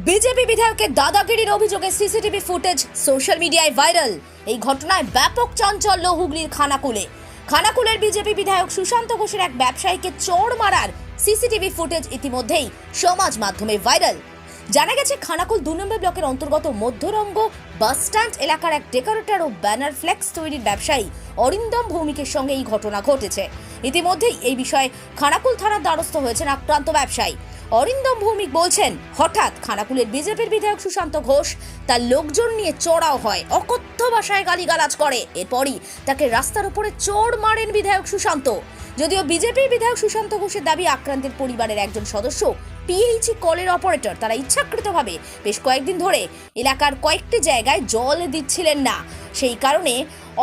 BJP বিধায়কের দাদাগিরির অভিযোগে CCTV footage social মিডিয়ায় ভাইরাল। এই ঘটনায় ব্যাপক চাঞ্চল্য হুগলির খানাকুলের বিজেপি বিধায়ক সুশান্ত ঘোষের এক ব্যবসায়ীকে চড় মারার সিসিটিভি ফুটেজ ইতিমধ্যেই সমাজ মাধ্যমে ভাইরাল। জানা গেছে, খানাকুল 2 নম্বর ব্লকের অন্তর্গত মধ্যরঙ্গ বাস স্ট্যান্ড এলাকার এক ডেকোরেটর ও ব্যানার ফ্লেক্স তৈরির ব্যবসায়ী অরিন্দম ভৌমিকের সঙ্গে এই ঘটনা ঘটেছে। ইতিমধ্যেই এই বিষয়ে খানাকুল থানার দ্বারস্থ হয়েছেন আক্রান্ত ব্যবসায়ী। অরিন্দম ভৌমিক বলছেন, হঠাৎ খানাকুলের বিজেপির বিধায়ক সুশান্ত ঘোষ তার লোকজন নিয়ে চড়াও হয়, অকথ্য ভাষায় গালিগালাজ করে। এরপরই তাকে রাস্তার উপরে চড় মারেন বিধায়ক সুশান্ত। যদিও বিজেপির বিধায়ক সুশান্ত ঘোষের দাবি, আক্রান্তের পরিবারের একজন সদস্য পিএইচি কলের অপারেটর। তারা ইচ্ছাকৃতভাবে বেশ কয়েকদিন ধরে এলাকার কয়েকটি জায়গায় জল দিচ্ছিলেন না, সেই কারণে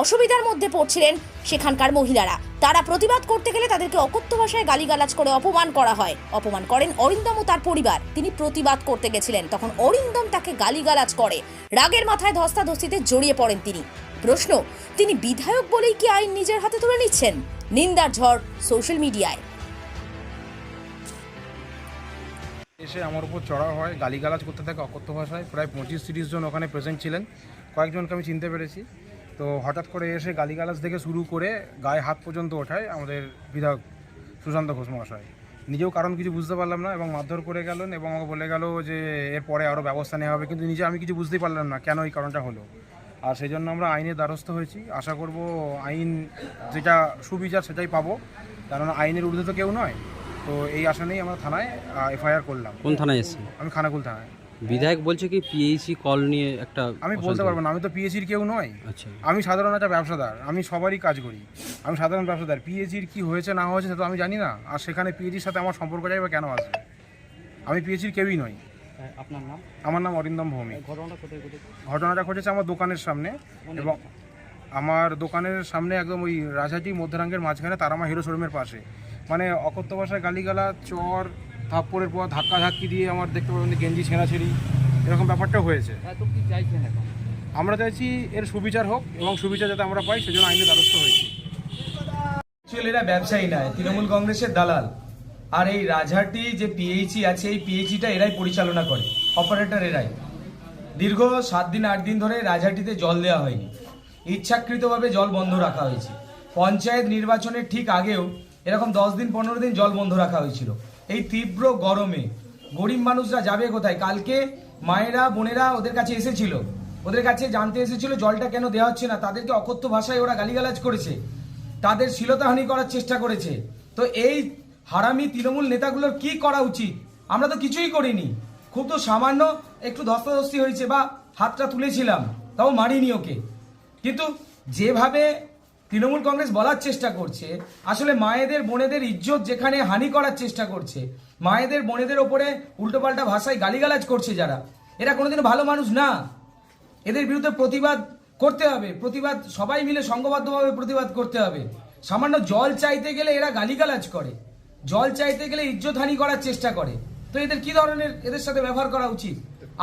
অসুবিধার মধ্যে পড়ছিলেন সেখানকার মহিলারা। তারা প্রতিবাদ করতে গেলে তাদেরকে অকথ্য ভাষায় গালিগালাজ করে অপমান করা হয়। অপমান করেন অরিন্দম ও তার পরিবার। তিনি প্রতিবাদ করতে গেছিলেন, তখন অরিন্দম তাকে গালিগালাজ করে। রাগের মাথায় ধস্তাধস্তিতে জড়িয়ে পড়েন তিনি। প্রশ্ন, তিনি বিধায়ক বলেই কি আইন নিজের হাতে তুলে নিচ্ছেন? নিন্দার ঝড় সোশ্যাল মিডিয়ায়। এসে আমার উপর চড়া হয়, গালিগালাজ করতে থাকে অকথ্য ভাষায়। প্রায় 25-30 জন ওখানে প্রেজেন্ট ছিলেন, কয়েকজনকে আমি চিনতে পেরেছি। তো হঠাৎ করে এসে গালিগালাজ থেকে শুরু করে গায়ে হাত পর্যন্ত ওঠায় আমাদের বিধায়ক সুশান্ত ঘোষ মহাশয়। নিজেও কারণ কিছু বুঝতে পারলাম না এবং মারধর করে গেলেন এবং আমাকে বলে গেল যে এরপরে আরও ব্যবস্থা নেওয়া হবে, কিন্তু নিজে আমি কিছু বুঝতেই পারলাম না কেন এই কারণটা হলো। আর সেই জন্য আমরা আইনের দ্বারস্থ হয়েছি। আশা করব আইন যেটা সুবিচার সেটাই পাবো, কারণ আইনের ঊর্ধ্বে তো কেউ নয়। তো এই আশা নেই আমরা থানায় এফআইআর করলাম। কোন থানায় এসেছেন? আমি খানাকুল থানায়। বিধায়ক বলছে কি পিএইচি কল নিয়ে একটা আমি বলতে পারবো না, আমি তো পিএইচির কেউ নয়। আচ্ছা, আমি সাধারণ একটা ব্যবসাদার, আমি সবারই কাজ করি, আমি সাধারণ ব্যবসাদার। পিএইচির কি হয়েছে না হয়েছে সেটা আমি জানি না, আর সেখানে পিএইচির সাথে আমার সম্পর্ক যাই বা কেন আসবে? আমি পিএইচির কেউই নই। আপনার নাম? আমার নাম অরিন্দম ভৌমিক। ঘটনাটা কোথায় ঘটেছে? ঘটনাটা ঘটেছে আমার দোকানের সামনে, এবং আমার দোকানের সামনে একদম ওই রাজহাটি মধ্যরাঙ্গের মাঝখানে তারামা হিরো শোরুমের পাশে। মানে অকথ্য ভাষায় গালিগালা, চর, থাপ্পড়ের পর ধাক্কাধাক্কি দিয়ে আমার দেখতে পাবেন গেঞ্জি ছেঁড়াছেড়ি, এরকম ব্যাপারটা হয়েছে। তো কি চাইছেন এখন? আমরা চাইছি এর সুবিচার হোক এবং সুবিচার যাতে আমরা পাই, সেজন্য আইনের দ্বারস্থ হয়েছি। অ্যাকচুয়ালি এরা ব্যবসায়ী নয়, তৃণমূল কংগ্রেসের দালাল। আর এই রাজহাটি যে পিএইচি আছে, এই পিএইচিটা এরাই পরিচালনা করে, অপারেটর এরাই। দীর্ঘ 7 দিন 8 দিন ধরে রাজহাটিতে জল দেওয়া হয়নি, ইচ্ছাকৃতভাবে জল বন্ধ রাখা হয়েছে। পঞ্চায়েত নির্বাচনের ঠিক আগেও এরকম 10 দিন 15 দিন জল বন্ধ রাখা হয়েছিল। এই তীব্র গরমে গরিব মানুষরা যাবে কোথায়? কালকে মায়েরা বোনেরা ওদের কাছে এসেছিল, ওদের কাছে জানতে এসেছিল জলটা কেন দেওয়া হচ্ছে না। তাদেরকে অকথ্য ভাষায় ওরা গালিগালাজ করেছে, তাদের শ্লীলতাহানি করার চেষ্টা করেছে। তো এই হারামি তৃণমূল নেতাগুলোর কি করা উচিত? আমরা তো কিছুই করিনি, খুব তো সামান্য একটু ধস্তাধস্তি হয়েছে বা হাতটা তুলেছিলাম, তাও মারিনি ওকে। কিন্তু যেভাবে তৃণমূল কংগ্রেস বলার চেষ্টা করছে, আসলে মায়েদের বোনেদের ইজ্জত যেখানে হানি করার চেষ্টা করছে, মায়েদের বোনেদের ওপরে উল্টোপাল্টা ভাষায় গালিগালাজ করছে যারা, এরা কোনোদিন ভালো মানুষ না। এদের বিরুদ্ধে প্রতিবাদ করতে হবে, প্রতিবাদ সবাই মিলে সংঘবদ্ধভাবে প্রতিবাদ করতে হবে। সামান্য জল চাইতে গেলে এরা গালিগালাজ করে, জল চাইতে গেলে ইজ্জত হানি করার চেষ্টা করে। তো এদের কি ধরনের এদের সাথে ব্যবহার করা উচিত?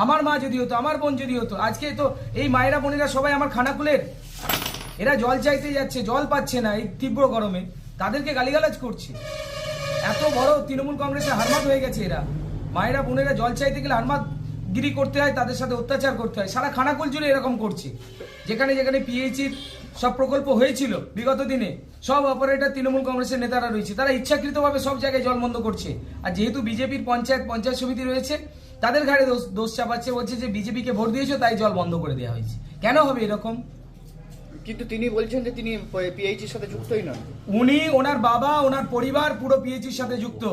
আমার মা যদি হতো, আমার বোন যদি হতো, আজকে তো এই মায়েরা বোনেরা সবাই আমার খানাকুলের, এরা জল চাইতে যাচ্ছে, জল পাচ্ছে না এই তীব্র গরমে, তাদেরকে গালিগালাজ করছে। এত বড় তৃণমূল কংগ্রেসের হারমাত হয়ে গেছে এরা। মায়েরা বোনেরা জল চাইতে গেলে হারমাতগিরি করতে হয়, তাদের সাথে অত্যাচার করতে হয়। সারা খানাকুল জুড়ে এরকম করছে। যেখানে যেখানে পিএইচির সব প্রকল্প হয়েছিল বিগত দিনে, সব অপারেটর তৃণমূল কংগ্রেসের নেতারা রয়েছে, তারা ইচ্ছাকৃতভাবে সব জায়গায় জল বন্ধ করছে। আর যেহেতু বিজেপির পঞ্চায়েত সমিতি রয়েছে, তাদের ঘাড়ে দোষ চাপাচ্ছে, বলছে যে বিজেপিকে ভোট দিয়েছো তাই জল বন্ধ করে দেওয়া হয়েছে। কেন হবে এরকম? কিন্তু তিনি বলছেন যে তিনি পিএইচির সাথে যুক্তই নন। উনি, ওনার বাবা, ওনার পরিবার পুরো পিএইচির সাথে যুক্ত।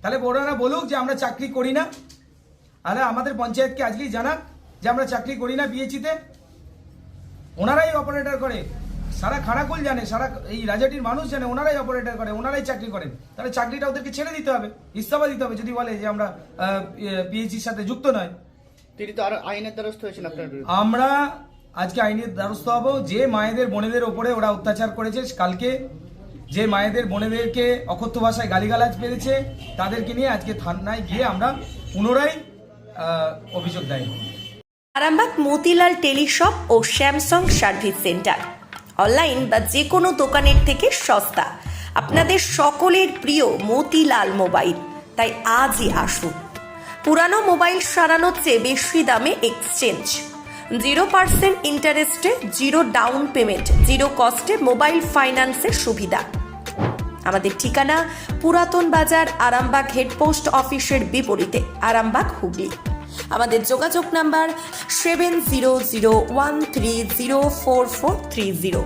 তাহলে ওনারা বলুক যে আমরা চাকরি করি না। আরে আমাদের পঞ্চায়েতকে আজকেই জানাক যে আমরা চাকরি করি না পিএইচিতে। ওনারাই অপারেটর করে, সারা খানাকুল জানে, সারা এই রাজাটির মানুষ জানে ওনারাই অপারেটর করে, ওনারাই চাকরি করেন। তাহলে চাকরিটা ওদেরকে ছেড়ে দিতে হবে, ইস্তফা দিতে হবে যদি বলে যে আমরা পিএইচির সাথে যুক্ত নয়। তিনি তো আর আইনের দ্বারস্থ হয়েছেন আপনার বিরুদ্ধে। আমরা আজকে আইনের দ্বারস্থ হব। যে মায়েদের বোনেদের ওপরে ওরা অত্যাচার করেছে, কালকে যে মায়েদের বোনেদেরকে অকথ্য ভাষায় গালিগালাজ পেরেছে, তাদেরকে নিয়ে আজকে থানায় গিয়ে আমরা পুনরায় অভিযোগ দায়ের করব। আরামবাগ মতিলাল টেলিশপ ও স্যামসাং সার্ভিস সেন্টার, অনলাইন বা যে কোনো দোকানের থেকে সস্তা। আপনাদের সকলের প্রিয় মতিলাল মোবাইল, তাই আজই আসুন। পুরানো মোবাইল সারানোর চেয়ে বেশি দামে এক্সচেঞ্জ, 0% ইন্টারেস্টে, 0 ডাউন পেমেন্ট, 0 কস্টে মোবাইল ফাইন্যান্সের সুবিধা। আমাদের ঠিকানা পুরাতন বাজার, আরামবাগ হেডপোস্ট অফিসের বিপরীতে, আরামবাগ, হুগলি। আমাদের যোগাযোগ নাম্বার 7001304430।